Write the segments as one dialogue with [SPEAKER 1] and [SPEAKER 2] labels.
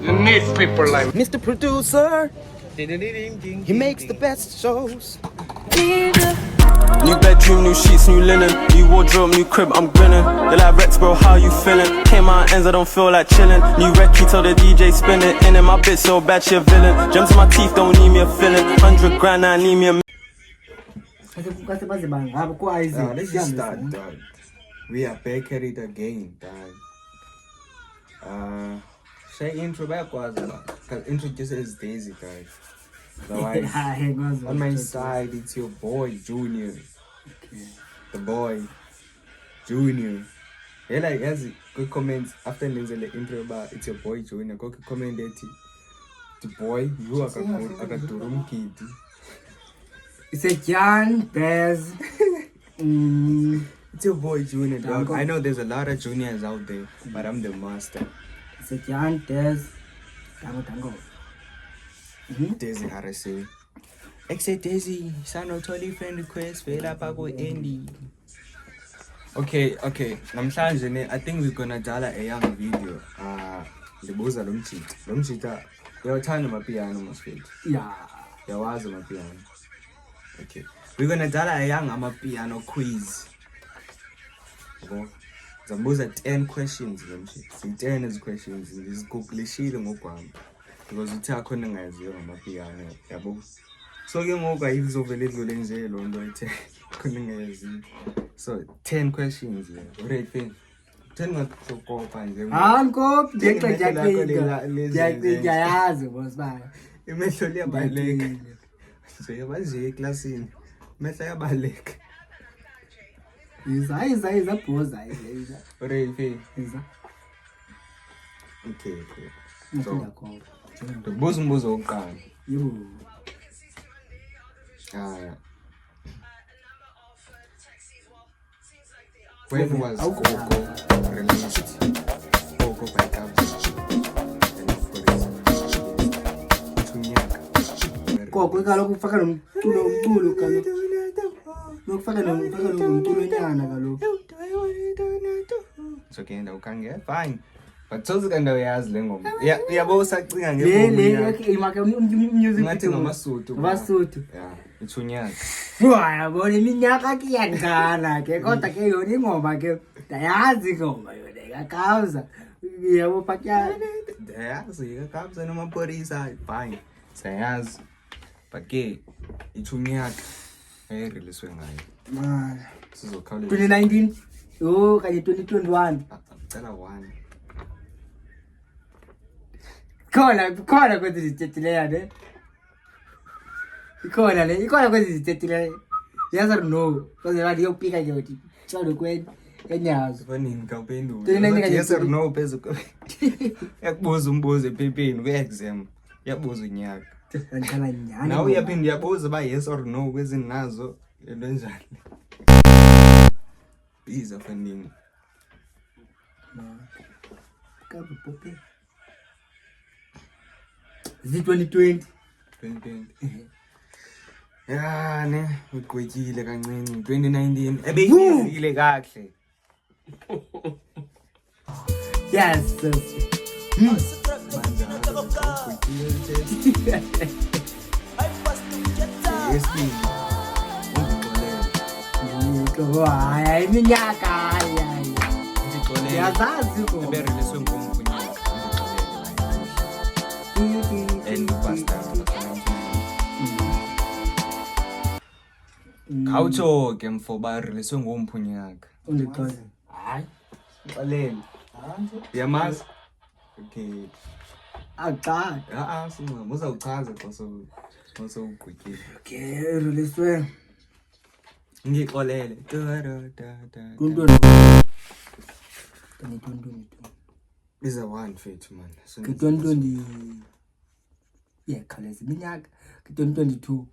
[SPEAKER 1] You need people like
[SPEAKER 2] Mr. Producer, he makes the best shows. New bedroom, new sheets, new linen. New wardrobe, new crib, I'm grinning. You're like Rex, bro, how you feeling? Came out ends, I don't feel like chilling. New recce, tell the DJ spin it. In my bitch so bad, she a villain. Gems in my teeth, don't need me a filling. 100 grand, I need me a
[SPEAKER 3] Let's just start, dog. We are back at it again, dog. Say intro backwards, because introduces Daisy, dog. Otherwise, on my side, it's your boy Junior.
[SPEAKER 4] Okay.
[SPEAKER 3] The boy Junior. Yeah, like as good comments after the intro about it's your boy Junior. Go comment that the boy you are a durum kid.
[SPEAKER 4] It's a John Bez.
[SPEAKER 3] It's your boy Junior, dog. I know there's a lot of juniors out there, but I'm the master.
[SPEAKER 4] It's a John Bez. Tango.
[SPEAKER 3] Daisy Harris. Except Daisy, son of Tolly friend request, Vela Pago Andy. Okay. Namhlanje, I think we're gonna do a young video. The Boza Lumchita. Your time of piano must fit.
[SPEAKER 4] Yeah.
[SPEAKER 3] There was a piano. Okay. We're gonna do a young piano quiz. The most 10 questions. 10 is questions. This is completely because you tell Conan as your piano. So you know, I use over little lenses, so 10 questions. Right thing. 10 not so called fine.
[SPEAKER 4] Uncle, Jack was by.
[SPEAKER 3] You may show you by leg. So you was a class in Messiah by leg.
[SPEAKER 4] His eyes are pose.
[SPEAKER 3] Right thing. Okay. So the bosom was all gone.
[SPEAKER 4] You.
[SPEAKER 3] When was Coco released? Coco by Cubs.
[SPEAKER 4] Coco, kaloku ufaka nomculo kaloku. Lokufaka nomculo nyana kaloku.
[SPEAKER 3] So ke ndawo kange fine. But soze ke ndawo yazi le ngoma. Yabo sacinga ngengoma.
[SPEAKER 4] Okay, imake music.
[SPEAKER 3] Ngathi ngamasuthu.
[SPEAKER 4] Ngamasutu.
[SPEAKER 3] Yeah, ithunyaka.
[SPEAKER 4] Yabona iminyaka ke iyangana ke kodwa ke yona ingoma ke ndayazi ingoma yona ikakauza. Yabo pakya.
[SPEAKER 3] Ndayazi ikakauza namapolisa fine. Sayazi. But ke ithunyaka ayireliswe ngayo.
[SPEAKER 4] Man.
[SPEAKER 3] Sizokhawuleza.
[SPEAKER 4] 2019. Oh, kanye 2021.
[SPEAKER 3] Cala one.
[SPEAKER 4] Khona kwezi zithethileyo ne. Ikhona kwezi zithethileyo. Yazi no, because bathi yopika nje uthi tsalo kweni enyazo.
[SPEAKER 3] Vanini kawuphendula. Yes or no phezulu. Yakubuza umbuzo ephepheni ku-exam. Yabuza unyaka.
[SPEAKER 4] Ngikhala nyani.
[SPEAKER 3] Nawe uyaphinda uyabuza ba yes or no kwezinazo into enjani. Biza vanini.
[SPEAKER 4] Kabe pope. Is it 2020?
[SPEAKER 3] 2020. Yeah, ne, ugqwetyile kancane 2019. Ebeyizile kahle.
[SPEAKER 4] Yes. Hayi iminyaka hayi. Yazazi ko.
[SPEAKER 3] Ebereliswe ngompunyaka. And basta. Khawutsho ke mfo bareliswe ngompunyaka.
[SPEAKER 4] Undiqoze. Hayi.
[SPEAKER 3] Xaleni. Yamazi. Okay.
[SPEAKER 4] Aqala.
[SPEAKER 3] Sinqama uzawuchaza xa sowugqwetile.
[SPEAKER 4] Okay, reliswe.
[SPEAKER 3] Ngixolele.
[SPEAKER 4] Kuntoni.
[SPEAKER 3] Is a one fit man.
[SPEAKER 4] 2020. Yeah, khalezi iminyaka 2022.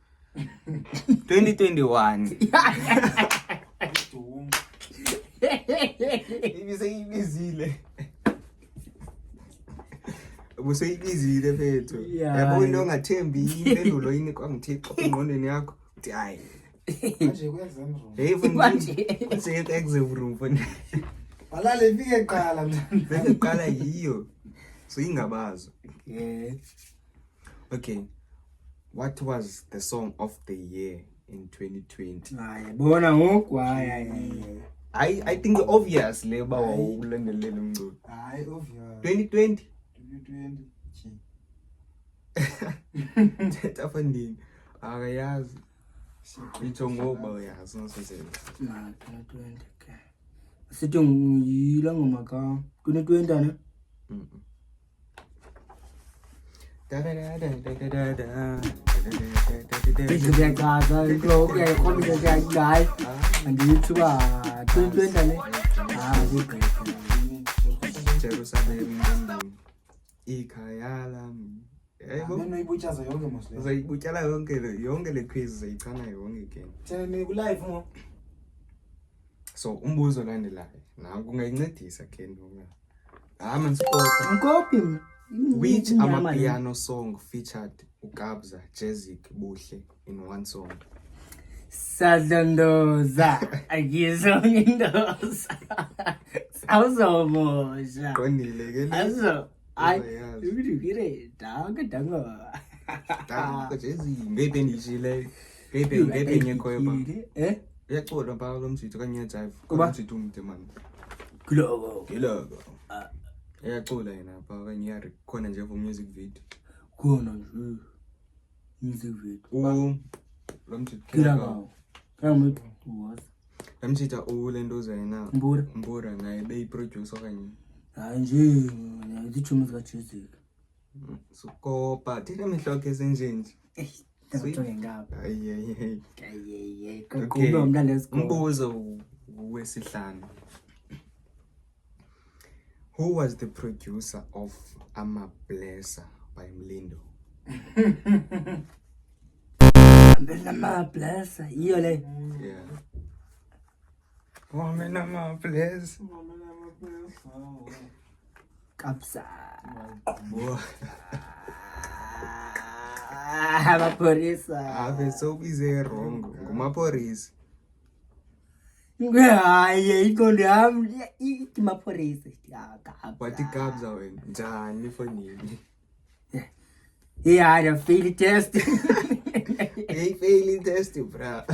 [SPEAKER 3] 2021. Ibiseyibizile. Ubuseyibizile phethu. Yabo into ongathembi impendulo yini kwangithixo engqondweni yakho. Uthi hayi.
[SPEAKER 5] Manje kwezemro.
[SPEAKER 3] Hey manje. Kuse exam room mfana.
[SPEAKER 5] Alale ifike eqala mntana.
[SPEAKER 3] Bese qala yiyo. So ingabazo.
[SPEAKER 4] Yeah.
[SPEAKER 3] Okay. What was the song of the year in 2020?
[SPEAKER 4] Bona ngoku
[SPEAKER 3] I think obvious leba wawulandelela umculo.
[SPEAKER 5] Hayi obvious.
[SPEAKER 3] 2020.
[SPEAKER 5] 2020.
[SPEAKER 3] Thetha fundini. Akayazi. Itsho ngoba uyazi ngasenzela.
[SPEAKER 4] 2020 ke. Sithi ngiyila ngoma ka 2020 ne?
[SPEAKER 3] Da da da da da da da.
[SPEAKER 4] Ngiyaqhaza inhloko yakhona nje andithi ba 2020 ne? Ngigqibile.
[SPEAKER 3] Jerusalem ikhaya lami. Yebo.
[SPEAKER 5] Mina ibuchaza yonke mosle.
[SPEAKER 3] Uzayibutyala yonke le quiz uzayichana yonke again.
[SPEAKER 5] Thene ku live mo.
[SPEAKER 3] So umbuzo landelayo. Na kungayincedisa ke noma. Man sport.
[SPEAKER 4] Ngikophi?
[SPEAKER 3] Which amapiano song featured uKabza, Jezik, Buhle in one song?
[SPEAKER 4] Sadondoza. Akizongindoza. Awuzomosha.
[SPEAKER 3] Qondile ke le.
[SPEAKER 4] Azo. Ay.
[SPEAKER 3] Uzayazi.
[SPEAKER 4] Ubirire danga.
[SPEAKER 3] Dango Jezik, ngeke ndishile. Ngeke ngekhoyo ba. Uyacula ba lo msitho kanye jive.
[SPEAKER 4] Kuba?
[SPEAKER 3] Msitho umde man.
[SPEAKER 4] Gloko.
[SPEAKER 3] Ngiloko. Uyacula yena ba kanye yari khona nje for music video.
[SPEAKER 4] Khona nje. Music video.
[SPEAKER 3] Lo msitho
[SPEAKER 4] Kilaka. Kama was.
[SPEAKER 3] Amchita lento yena Mbura naye beyiproducer kanye.
[SPEAKER 4] Hayi nje ngizithume zika Jezik.
[SPEAKER 3] Sukopa thina mihloke senjenje.
[SPEAKER 4] Ngithoke ngapha.
[SPEAKER 3] Ayeyey.
[SPEAKER 4] Kuba umntana lesikole.
[SPEAKER 3] Umbuzo wesihlanu. Who was the producer of Ama Blesser by Mlindo?
[SPEAKER 4] Ama Blesser iyo le.
[SPEAKER 3] Yeah. Woman Ama Blesser.
[SPEAKER 4] Kapsa.
[SPEAKER 3] Boy.
[SPEAKER 4] Amaphorisa.
[SPEAKER 3] Ave so busy wrong. Ngumaphorisa.
[SPEAKER 4] Hayi iqondo yami ithi maphorisa yakapha.
[SPEAKER 3] Wathi Kabza wena njani fonini?
[SPEAKER 4] Yeah, I failed test.
[SPEAKER 3] Hey failing test bra.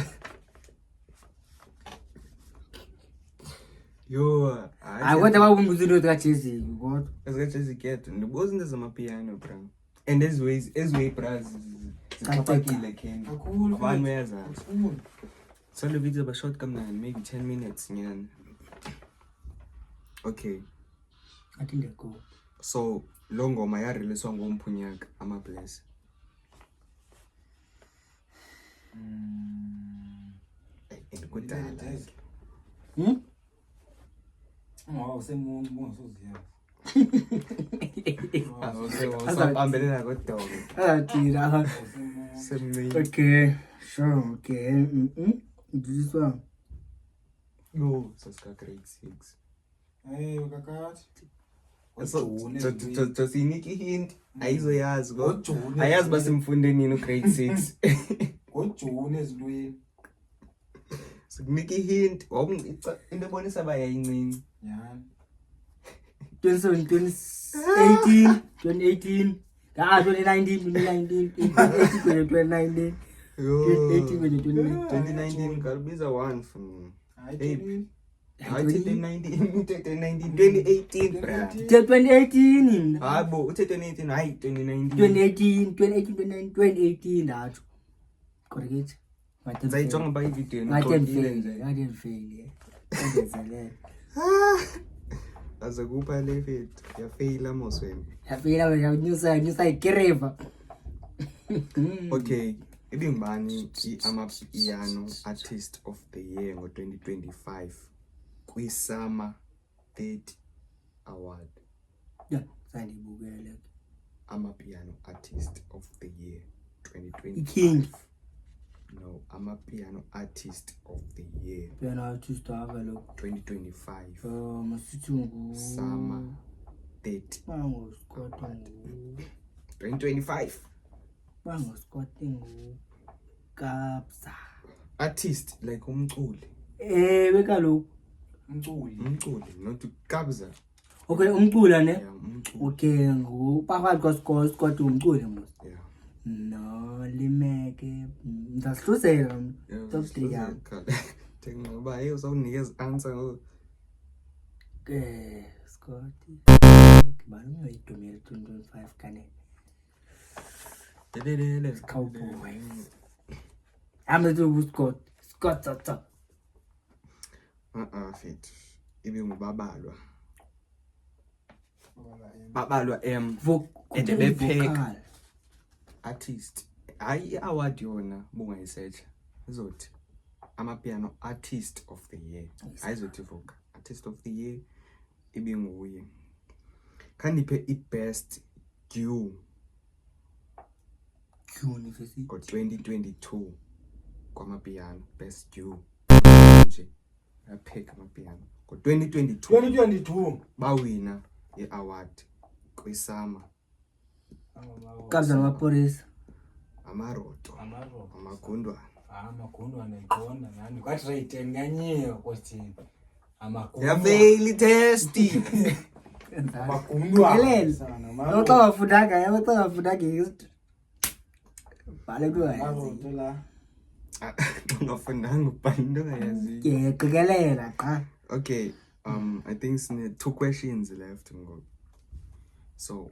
[SPEAKER 3] Yo,
[SPEAKER 4] I want to umbuzo ka Jezik kodwa.
[SPEAKER 3] Esikhathi get ndibuza into zamapiano bra. And as way bra zixhaphakile Ken.
[SPEAKER 5] Kakhulu.
[SPEAKER 3] Abantu bayazazi. So the video about short kamnandi maybe 10 minutes nyana. Okay.
[SPEAKER 4] I think they go.
[SPEAKER 3] So lo ngoma ya release ngoMphunyaka Ama Blesser. Kudala.
[SPEAKER 5] Wow, semuntu ungasoziyazi.
[SPEAKER 3] Awuseambelela kodwa.
[SPEAKER 4] Tira.
[SPEAKER 3] Semini.
[SPEAKER 4] Okay. Sure, okay. This one.
[SPEAKER 3] Yo, sasika grade 6.
[SPEAKER 5] Hey, ukakathi.
[SPEAKER 3] So siniki hint ayizoyazi go.
[SPEAKER 5] ngoJuni.
[SPEAKER 3] Ayazi basimfunde nini grade 6.
[SPEAKER 5] ngoJuni ezintweni.
[SPEAKER 3] Sikuniki hint into ebonisa bayayincinci.
[SPEAKER 5] Yani.
[SPEAKER 4] 2018. 2019. 2019. 2019.
[SPEAKER 3] Yo.
[SPEAKER 4] 2018.
[SPEAKER 3] 2019 kalibiza 1 from
[SPEAKER 5] Hayi
[SPEAKER 3] Hey.
[SPEAKER 5] Tony.
[SPEAKER 3] 2018 bra.
[SPEAKER 4] 2018.
[SPEAKER 3] Hayibo uthe 2018 hayi 2019.
[SPEAKER 4] 2018 ndatsho. Correct.
[SPEAKER 3] Zayijonga ba ivideo niqondile nje.
[SPEAKER 4] Ngathi fail.
[SPEAKER 3] Aze kupha le fit ya fail mosweni.
[SPEAKER 4] Yafika nyusa ikireva.
[SPEAKER 3] Okay, ibingubani amapiano artist of the year ngo2025 kwiSummer 30 Award.
[SPEAKER 4] Yeah, sandibukele.
[SPEAKER 3] Amapiano artist of the year 2025.
[SPEAKER 4] King.
[SPEAKER 3] No, amapiano artist of the year
[SPEAKER 4] Piano artist akalo.
[SPEAKER 3] 2025.
[SPEAKER 4] Masithi ngu
[SPEAKER 3] Summer 30
[SPEAKER 4] bango Scott ngu
[SPEAKER 3] 2025.
[SPEAKER 4] bango Scott ngu Kabza.
[SPEAKER 3] Artist like umculi.
[SPEAKER 4] Bekaloku
[SPEAKER 5] Umculi.
[SPEAKER 3] Umculi not Kabza.
[SPEAKER 4] Okay, umcula ne.
[SPEAKER 2] Yeah, umculo.
[SPEAKER 4] Okay, nguphakathi kwesikolo kodwa umculi mos.
[SPEAKER 2] Yeah.
[SPEAKER 4] No, limeke. Ndasihluzela top 3 yami.
[SPEAKER 2] Ngoba hey uzawunikeza answer ngoku.
[SPEAKER 4] Scott. Bani uyidumela 2025 kane.
[SPEAKER 2] Delelele.
[SPEAKER 4] Cowboy. I'm the Scott. Scott tata.
[SPEAKER 2] Fit. Ibe ngubabalwa. Babalwa
[SPEAKER 4] Vocal.
[SPEAKER 2] artist. Hayi award yona bungayisearch. Izothi amapiano artist of the year. Ayizothi vocal artist of the year ibe nguye. Kandiphe i-best due
[SPEAKER 4] University.
[SPEAKER 2] ngo-2022 kwamapiano best due nje yapheka amapiano ngo-2022
[SPEAKER 5] 2022
[SPEAKER 2] bawina i-award kwisama
[SPEAKER 4] Kabza namapolisa.
[SPEAKER 2] amaroto
[SPEAKER 5] Amaroto.
[SPEAKER 2] amagundwana
[SPEAKER 5] Amagundwane ngiqonda nani kwathi rate nganyiyo question amagundwane
[SPEAKER 2] yaveli testi
[SPEAKER 5] amagundwane
[SPEAKER 4] Elele. Xa wafundanga, xa wafundanga history. Bale kuyazi.
[SPEAKER 5] amaroto la
[SPEAKER 2] ungafundanga ubhale into ongayaziyo.
[SPEAKER 4] Ke qikelela qa.
[SPEAKER 2] Okay, I think sine 2 questions left ngoku. So,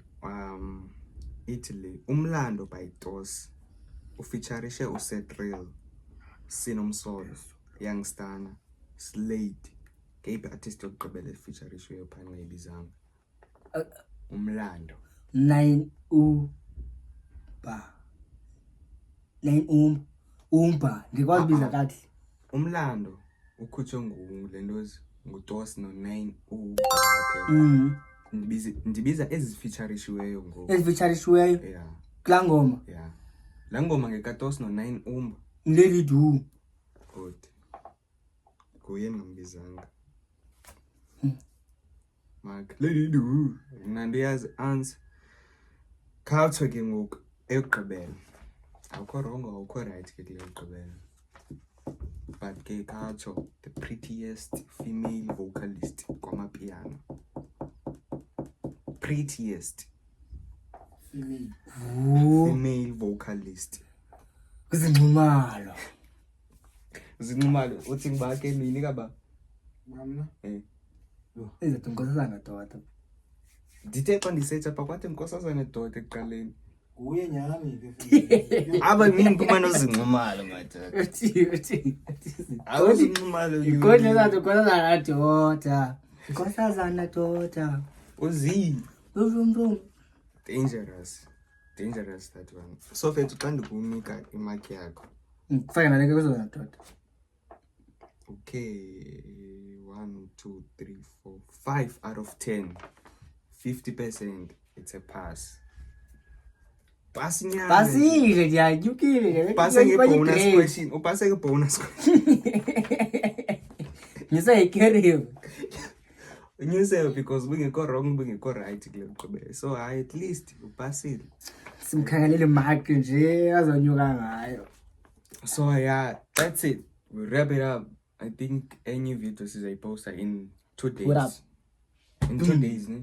[SPEAKER 2] Italy, Umlando by Dos, ufeaturishe uSetrill, Sinomsolo, Youngstana, Slade. Kayiphi artist yokugqibela efeaturishiweyo phana ngayibizanga? Umlando.
[SPEAKER 4] 9 umba ndikwazi biza kahle.
[SPEAKER 2] Umlando ukhutshwe ngulentozi nguDos no9 ndibiza ezifeaturishiweyo ngoku.
[SPEAKER 4] Ezifeaturishiweyo
[SPEAKER 2] Yeah.
[SPEAKER 4] kula ngoma.
[SPEAKER 2] Yeah. La ngoma ngekaDos no9 umba.
[SPEAKER 4] Lady Du.
[SPEAKER 2] Good. Kuye ngambizanga. Mark, Lady Du. Nandiyazi answer. Culture ke ngoku eyokugqibela. Awukho wrong awukho right ke kule yokugqibela. But ke Culture, the prettiest female vocalist kwamapiano. Prettiest female vocalist.
[SPEAKER 4] Kuzinqumalo.
[SPEAKER 2] Zinqumalo uthi ngibake nini kaba?
[SPEAKER 5] mamna
[SPEAKER 4] Izethu nkosazana doda.
[SPEAKER 2] Ndithe xa ndisearcha pha kwathi nkosazana doda ekuqaleni.
[SPEAKER 5] kuye nyami ke
[SPEAKER 2] Aba nginguma nozinqumalo mathatha.
[SPEAKER 4] Uthi.
[SPEAKER 2] Awuzinqumalo
[SPEAKER 4] Ikonje zathi nkosazana doda. Nkosazana doda.
[SPEAKER 2] uzi
[SPEAKER 4] Brum.
[SPEAKER 2] dangerous that one. So fethu xa ndikunika imark yakho.
[SPEAKER 4] Kufaka naleke nkosazana doda.
[SPEAKER 2] Okay, 1 2 3 4 5 out of 10. 50% it's a pass. Pass nyana.
[SPEAKER 4] Basile ndiyanyukile.
[SPEAKER 2] Pase nge-bonus question. Upase nge-bonus question.
[SPEAKER 4] Ngisayikeriwe.
[SPEAKER 2] Unyuse because bungekho wrong bungekho right kule gqibela. So at least upasile.
[SPEAKER 4] Simkhangelele mark nje azonyuka ngayo.
[SPEAKER 2] So yeah, that's it. We wrap it up. I think any video is I post in 2 days.
[SPEAKER 4] What up?
[SPEAKER 2] In 2 days, ne?